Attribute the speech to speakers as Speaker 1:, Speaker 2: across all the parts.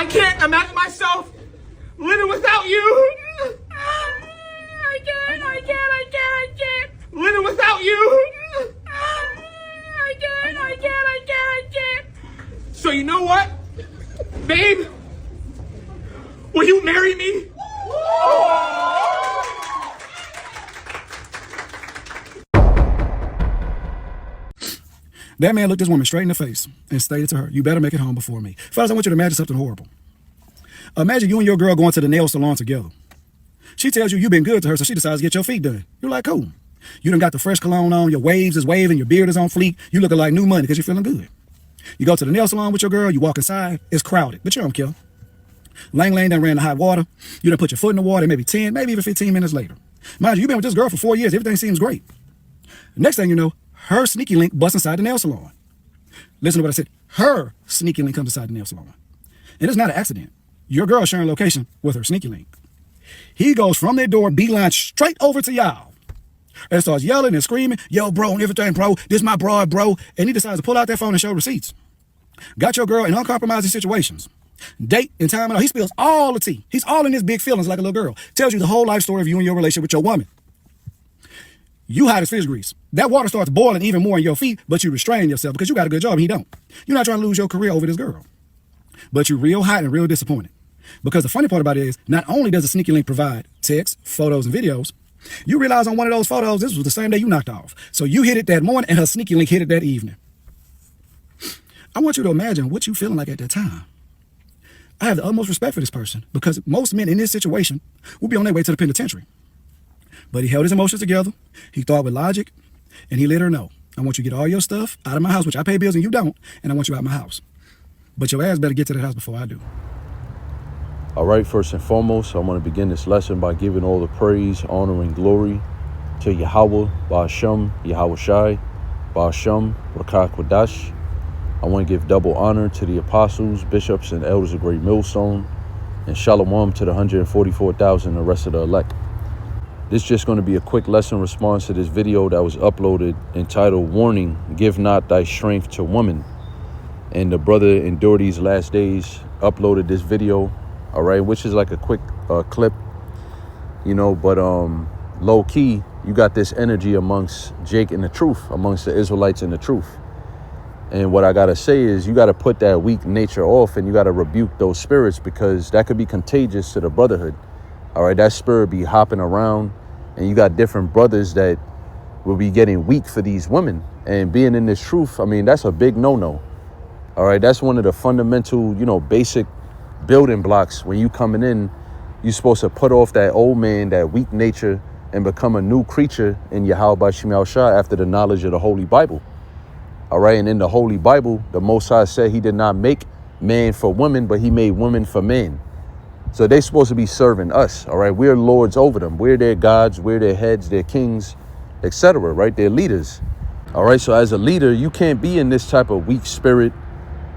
Speaker 1: I can't imagine myself living without you. I can't. Living without you. I can't. So you know what? Babe, will you marry me?
Speaker 2: That man looked this woman straight in the face and stated to her, you better make it home before me. Fellas, I want you to imagine something horrible. Imagine you and your girl going to the nail salon together. She tells you you've been good to her, so she decides to get your feet done. You're like, cool. You done got the fresh cologne on, your waves is waving, your beard is on fleek. You looking like new money because you're feeling good. You go to the nail salon with your girl, you walk inside, it's crowded, but you don't care. Lang done ran the hot water. You done put your foot in the water maybe 10, maybe even 15 minutes later. Mind you, you've been with this girl for 4 years. Everything seems great. Next thing you know, her sneaky link busts inside the nail salon. Listen to what I said. Her sneaky link comes inside the nail salon. And it's not an accident. Your girl sharing location with her sneaky link. He goes from their door, beeline straight over to y'all. And starts yelling and screaming, yo, bro, and everything, bro. This my broad, bro. And he decides to pull out that phone and show receipts. Got your girl in uncompromising situations. Date and time and all. He spills all the tea. He's all in his big feelings like a little girl. Tells you the whole life story of you and your relationship with your woman. You hot as fish grease. That water starts boiling even more in your feet, but you restrain yourself because you got a good job and he don't. You're not trying to lose your career over this girl. But you're real hot and real disappointed. Because the funny part about it is, not only does the sneaky link provide text, photos, and videos, you realize on one of those photos, this was the same day you knocked off. So you hit it that morning and her sneaky link hit it that evening. I want you to imagine what you feeling like at that time. I have the utmost respect for this person because most men in this situation will be on their way to the penitentiary. But he held his emotions together, he thought with logic, and he let her know, I want you to get all your stuff out of my house, which I pay bills and you don't, and I want you out of my house. But your ass better get to that house before I do.
Speaker 3: All right, first and foremost, I want to begin this lesson by giving all the praise, honor, and glory to Yahweh, Ba'asham, Yahweh Shai, Ba'asham, Rakah Kwadash. I want to give double honor to the apostles, bishops, and elders of Great Millstone, and shalom to the 144,000, the rest of the elect. This is just going to be a quick lesson response to this video that was uploaded entitled, Warning, Give Not Thy Strength to Women. And the brother Endure These Last Days uploaded this video, all right, which is like a quick clip, you know, but low key, you got this energy amongst Jake and the truth, amongst the Israelites and the truth. And what I got to say is you got to put that weak nature off and you got to rebuke those spirits because that could be contagious to the brotherhood. All right, that spirit be hopping around and you got different brothers that will be getting weak for these women. And being in this truth, I mean, that's a big no-no. All right, that's one of the fundamental, you know, basic building blocks. When you coming in, you're supposed to put off that old man, that weak nature, and become a new creature in Yahweh Shemiah Shah after the knowledge of the Holy Bible. All right, and in the Holy Bible, the Most High said he did not make man for women, but he made women for men. So they're supposed to be serving us, all right? We're lords over them. We're their gods, we're their heads, their kings, etc., right? They're leaders, all right? So as a leader, you can't be in this type of weak spirit,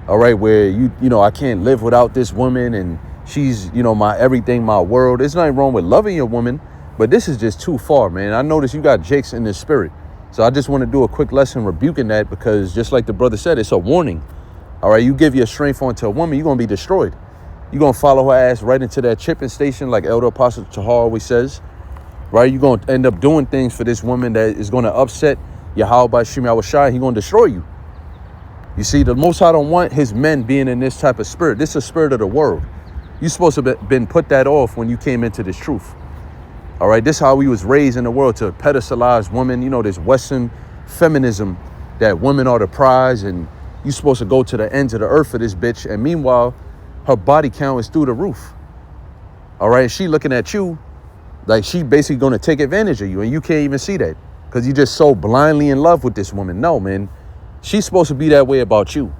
Speaker 3: all right, where, you know, I can't live without this woman and she's, you know, my everything, my world. There's nothing wrong with loving your woman, but this is just too far, man. I notice you got Jakes in this spirit. So I just want to do a quick lesson rebuking that because just like the brother said, it's a warning. All right, you give your strength onto a woman, you're going to be destroyed. You're going to follow her ass right into that chipping station like Elder Apostle Tahar always says, right? You're going to end up doing things for this woman that is going to upset Yahweh by Shemiah Shai. He's going to destroy you. You see, the Most High don't want his men being in this type of spirit. This is a spirit of the world. You're supposed to have been put that off when you came into this truth. All right, this is how we was raised in the world, to pedestalize women. You know, this Western feminism that women are the prize and you're supposed to go to the ends of the earth for this bitch. And meanwhile, her body count is through the roof. All right, and she looking at you like she basically going to take advantage of you and you can't even see that because you're just so blindly in love with this woman. No, man, she's supposed to be that way about you.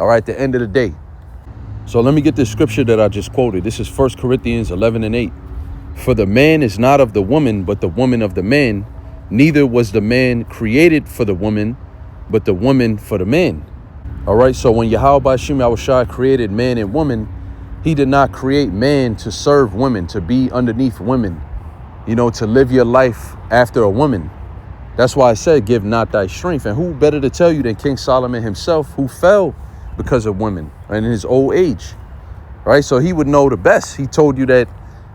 Speaker 3: All right, at the end of the day. So let me get this scripture that I just quoted. This is 1 Corinthians 11:8. For the man is not of the woman, but the woman of the man. Neither was the man created for the woman, but the woman for the man. All right, so when Yahweh Shemiah Shai created man and woman, he did not create man to serve women, to be underneath women, you know, to live your life after a woman. That's why I said, give not thy strength. And who better to tell you than King Solomon himself, who fell because of women and in his old age. right? So he would know the best. He told you that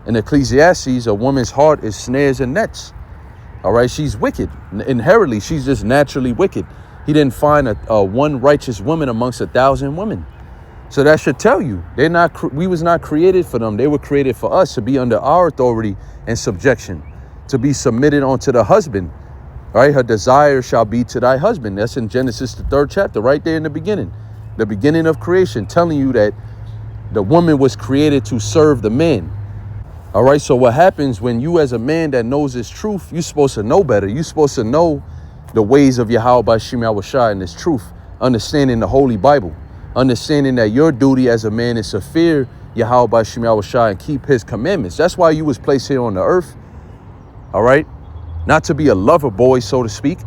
Speaker 3: in Ecclesiastes, a woman's heart is snares and nets. All right, she's wicked. Inherently, she's just naturally wicked. He didn't find a one righteous woman amongst 1,000 women. So that should tell you we was not created for them. They were created for us to be under our authority and subjection, to be submitted unto the husband. All right, her desire shall be to thy husband. That's in Genesis, the 3rd chapter, right there in the beginning of creation, telling you that the woman was created to serve the man. All right, so what happens when you, as a man that knows this truth, you're supposed to know better. You're supposed to know the ways of Yahweh by Shem Yahushua and this truth, understanding the Holy Bible, understanding that your duty as a man is to fear Yahweh by Shem Yahushua and keep his commandments. That's why you was placed here on the earth. All right, not to be a lover boy, so to speak.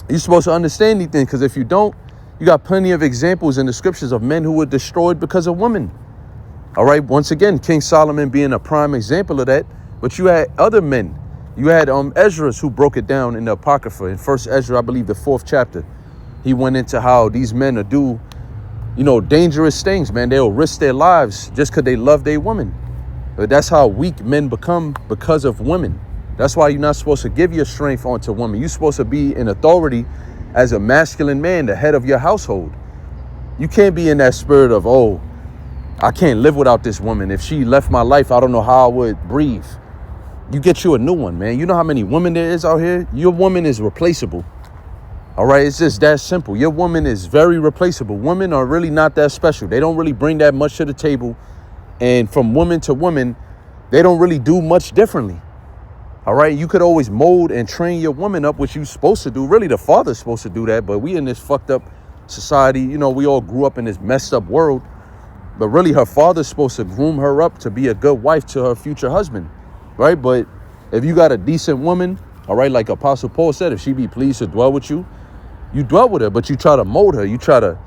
Speaker 3: You're supposed to understand these things, because if you don't, you got plenty of examples in the scriptures of men who were destroyed because of women. All right, once again, King Solomon being a prime example of that. But you had other men. You had Ezra, who broke it down in the Apocrypha. In 1st Ezra, I believe the 4th chapter, he went into how these men will do, dangerous things, man. They'll risk their lives just because they love their woman. But that's how weak men become because of women. That's why you're not supposed to give your strength onto women. You're supposed to be in authority as a masculine man, the head of your household. You can't be in that spirit of, oh, I can't live without this woman. If she left my life, I don't know how I would breathe. You get you a new one, man. You know how many women there is out here? Your woman is replaceable. All right, it's just that simple. Your woman is very replaceable. Women are really not that special. They don't really bring that much to the table. And from woman to woman, they don't really do much differently. All right, you could always mold and train your woman up, which you're supposed to do. Really, the father's supposed to do that. But we in this fucked up society, we all grew up in this messed up world. But really, her father's supposed to groom her up to be a good wife to her future husband, right? But if you got a decent woman, all right, like Apostle Paul said, if she be pleased to dwell with you, you dwell with her, but you try to mold her. You try to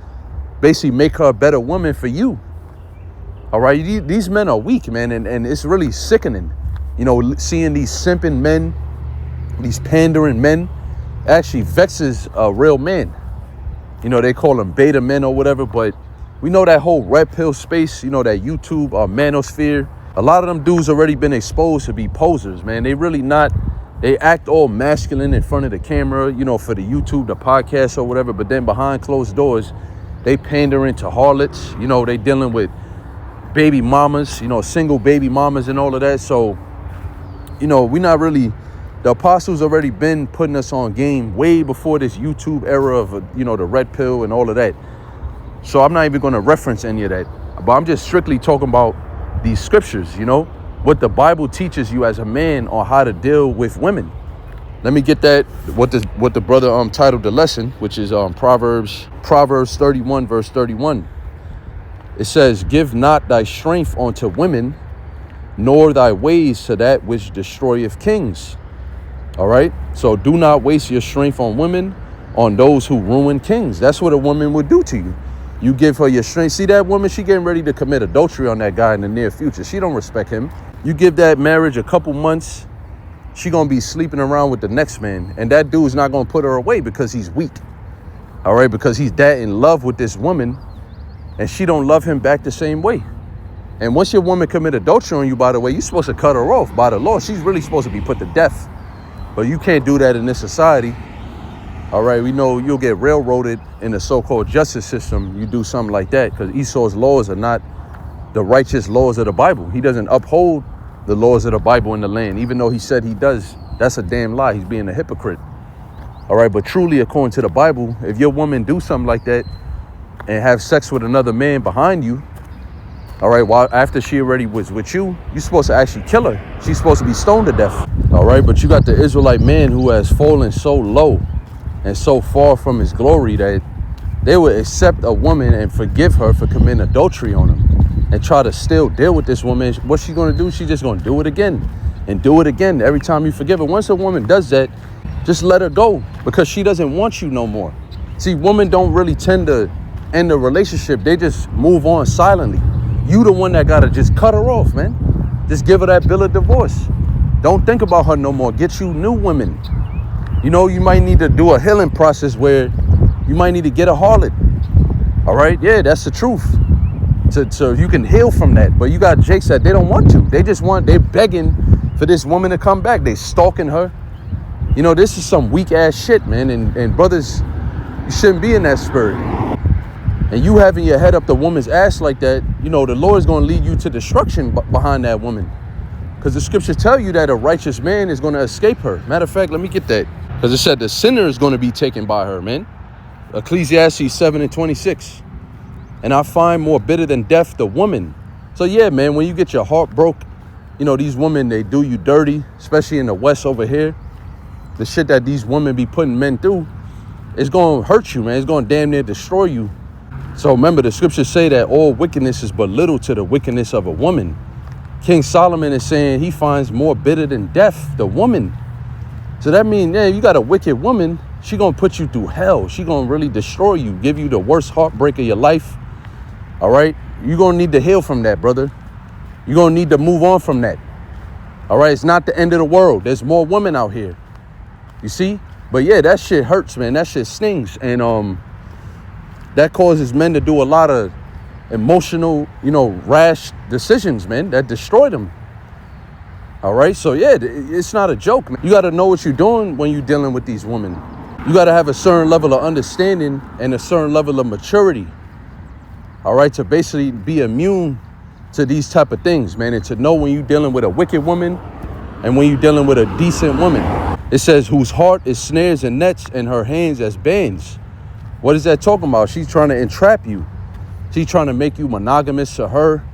Speaker 3: basically make her a better woman for you. All right, these men are weak, man, and it's really sickening, seeing these simping men, these pandering men, actually vexes a real man. They call them beta men or whatever, but we know that whole red pill space, that YouTube or manosphere, a lot of them dudes already been exposed to be posers, man. They really not, they act all masculine in front of the camera, for the YouTube, the podcast or whatever, but then behind closed doors, they pandering to harlots, they dealing with baby mamas, single baby mamas and all of that. So, we not really, the apostles already been putting us on game way before this YouTube era of, the red pill and all of that. So I'm not even going to reference any of that, but I'm just strictly talking about these scriptures, what the Bible teaches you as a man on how to deal with women. Let me get that, what the brother titled the lesson, which is Proverbs 31, verse 31. It says, give not thy strength unto women, nor thy ways to that which destroyeth kings. All right. So do not waste your strength on women, on those who ruin kings. That's what a woman would do to you. You give her your strength. See that woman, she getting ready to commit adultery on that guy in the near future. She don't respect him. You give that marriage a couple months, she gonna be sleeping around with the next man. And that dude's not gonna put her away because he's weak. All right, because he's that in love with this woman and she don't love him back the same way. And once your woman commit adultery on you, by the way, you're supposed to cut her off by the law. She's really supposed to be put to death. But you can't do that in this society. All right, we know you'll get railroaded in the so-called justice system. You do something like that because Esau's laws are not the righteous laws of the Bible. He doesn't uphold the laws of the Bible in the land, even though he said he does. That's a damn lie. He's being a hypocrite. All right, but truly, according to the Bible, if your woman do something like that and have sex with another man behind you, all right, while after she already was with you, you're supposed to actually kill her. She's supposed to be stoned to death. All right, but you got the Israelite man who has fallen so low and so far from his glory that they would accept a woman and forgive her for committing adultery on him and try to still deal with this woman. What's she going to do? She's just going to do it again and do it again every time you forgive her. Once a woman does that, just let her go because she doesn't want you no more. See, women don't really tend to end a relationship. They just move on silently. You the one that got to just cut her off, man. Just give her that bill of divorce. Don't think about her no more. Get you new women. You know, you might need to do a healing process where you might need to get a harlot. All right? Yeah, that's the truth. so you can heal from that. But you got jakes that they don't want to. They're begging for this woman to come back. They stalking her. You know, this is some weak ass shit, man. And brothers, you shouldn't be in that spirit. And you having your head up the woman's ass like that, you know, the Lord is going to lead you to destruction behind that woman. Because the scriptures tell you that a righteous man is going to escape her. Matter of fact, let me get that. Because it said the sinner is going to be taken by her, man. Ecclesiastes 7:26. And I find more bitter than death the woman. So yeah, man, when you get your heart broke, you know, these women, they do you dirty, especially in the West over here. The shit that these women be putting men through, it's going to hurt you, man. It's going to damn near destroy you. So remember, the scriptures say that all wickedness is but little to the wickedness of a woman. King Solomon is saying he finds more bitter than death the woman. So that means, yeah, you got a wicked woman, she going to put you through hell. She going to really destroy you, give you the worst heartbreak of your life. All right? You're going to need to heal from that, brother. You're going to need to move on from that. All right? It's not the end of the world. There's more women out here. You see? But yeah, that shit hurts, man. That shit stings. And that causes men to do a lot of emotional, you know, rash decisions, man, that destroy them. All right? So yeah, it's not a joke, man. You got to know what you're doing when you're dealing with these women. You got to have a certain level of understanding and a certain level of maturity. All right? To basically be immune to these type of things, man. And to know when you're dealing with a wicked woman and when you're dealing with a decent woman. It says, whose heart is snares and nets and her hands as bands. What is that talking about? She's trying to entrap you. She's trying to make you monogamous to her.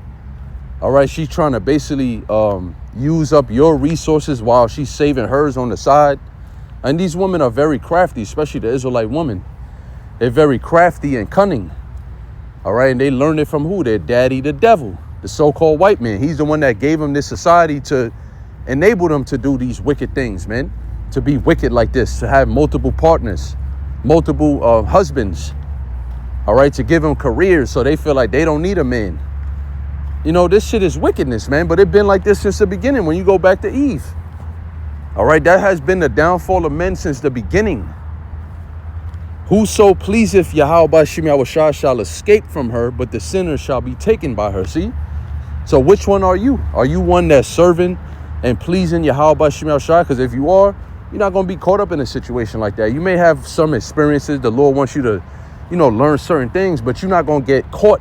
Speaker 3: All right. She's trying to basically use up your resources while she's saving hers on the side. And these women are very crafty, especially the Israelite women. They're very crafty and cunning. All right. And they learned it from who? Their daddy, the devil, the so-called white man. He's the one that gave them this society to enable them to do these wicked things, man. To be wicked like this, to have multiple partners, multiple husbands, all right, to give them careers so they feel like they don't need a man. You know, this shit is wickedness, man, but it's been like this since the beginning when you go back to Eve. All right, that has been the downfall of men since the beginning. Whoso pleaseth Yahweh shall escape from her, but the sinner shall be taken by her. See? So which one are you? Are you one that's serving and pleasing Yahweh because if you are, you're not going to be caught up in a situation like that. You may have some experiences. The Lord wants you to, you know, learn certain things, but you're not going to get caught.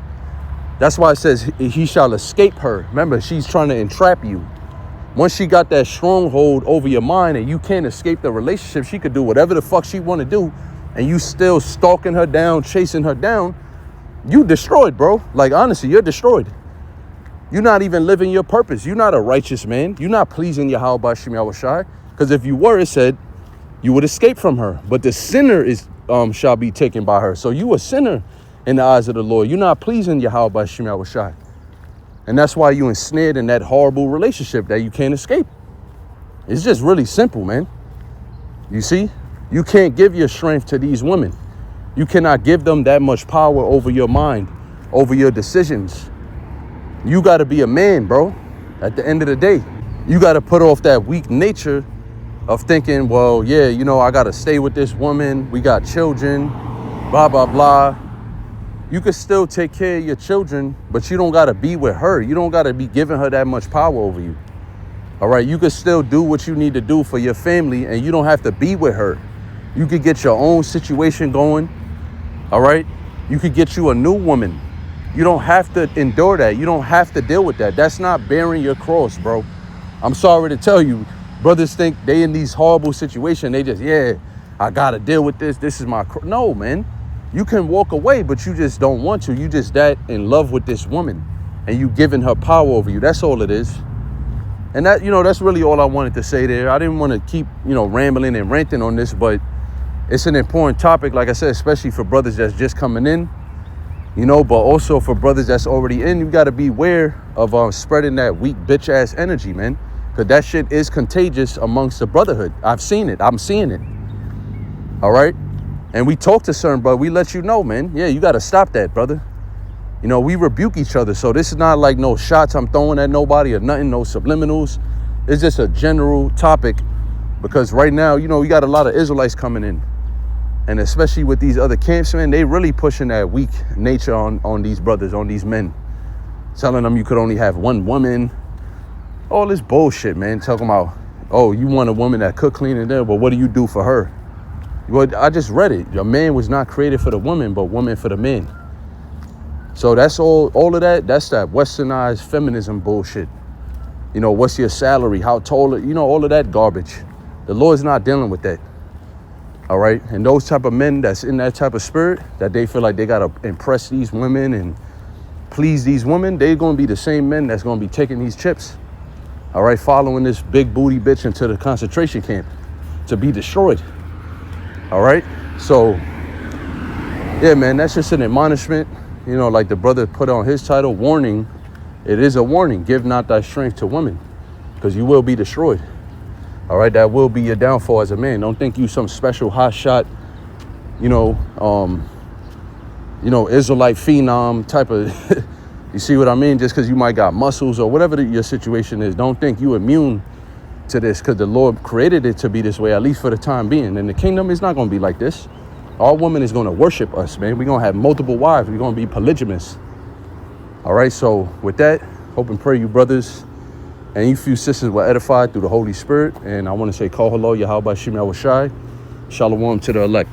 Speaker 3: That's why it says he shall escape her. Remember, she's trying to entrap you. Once she got that stronghold over your mind and you can't escape the relationship, she could do whatever the fuck she want to do. And you still stalking her down, chasing her down. You destroyed, bro. Like, honestly, you're destroyed. You're not even living your purpose. You're not a righteous man. You're not pleasing Yahweh Shai. Because if you were, it said you would escape from her. But the sinner shall be taken by her. So you a sinner in the eyes of the Lord. You're not pleasing Yahweh Shai. And that's why you ensnared in that horrible relationship that you can't escape. It's just really simple, man. You see? You can't give your strength to these women. You cannot give them that much power over your mind, over your decisions. You got to be a man, bro. At the end of the day, you got to put off that weak nature of thinking, well, yeah, you know, I got to stay with this woman. We got children, blah, blah, blah. You can still take care of your children, but you don't got to be with her. You don't got to be giving her that much power over you. All right. You can still do what you need to do for your family, and you don't have to be with her. You could get your own situation going. All right. You could get you a new woman. You don't have to endure that. You don't have to deal with that. That's not bearing your cross, bro. I'm sorry to tell you, brothers think they in these horrible situations. They just, yeah, I got to deal with this. This is my cross. No, man. You can walk away, but you just don't want to. You just that in love with this woman and you giving her power over you. That's all it is. And that, you know, that's really all I wanted to say there. I didn't want to keep, you know, rambling and ranting on this, but it's an important topic, like I said, especially for brothers that's just coming in, you know, but also for brothers that's already in. You got to be aware of spreading that weak bitch ass energy, man, because that shit is contagious amongst the brotherhood. I've seen it. I'm seeing it. All right. And we talk to certain brother. We let you know, man. Yeah, you got to stop that, brother. You know, we rebuke each other. So this is not like no shots I'm throwing at nobody or nothing, no subliminals. It's just a general topic because right now, you know, we got a lot of Israelites coming in. And especially with these other camps, man, they really pushing that weak nature on these brothers, on these men. telling them you could only have one woman. All this bullshit, man. Talking about, oh, you want a woman that cook, clean, and there, but what do you do for her? Well, I just read it. Your man was not created for the woman, but woman for the man. So that's all of that. That's that westernized feminism bullshit. You know, what's your salary? How tall? You know, all of that garbage. The Lord's not dealing with that. All right. And those type of men that's in that type of spirit, that they feel like they got to impress these women and please these women, they're going to be the same men that's going to be taking these chips. All right. Following this big booty bitch into the concentration camp to be destroyed. All right. So, yeah, man, that's just an admonishment. You know, like the brother put on his title, warning. It is a warning. Give not thy strength to women, because you will be destroyed. All right. That will be your downfall as a man. Don't think you some special hot shot, Israelite phenom type of, you see what I mean? Just because you might got muscles or whatever your situation is, don't think you immune to this, because the Lord created it to be this way, at least for the time being. And the kingdom is not going to be like this. Our woman is going to worship us, man. We're going to have multiple wives. We're going to be polygamous. All right. So with that, hope and pray you brothers and you few sisters were edified through the Holy Spirit. And I want to say, call hello, Yahweh Shai. Shalom to the elect.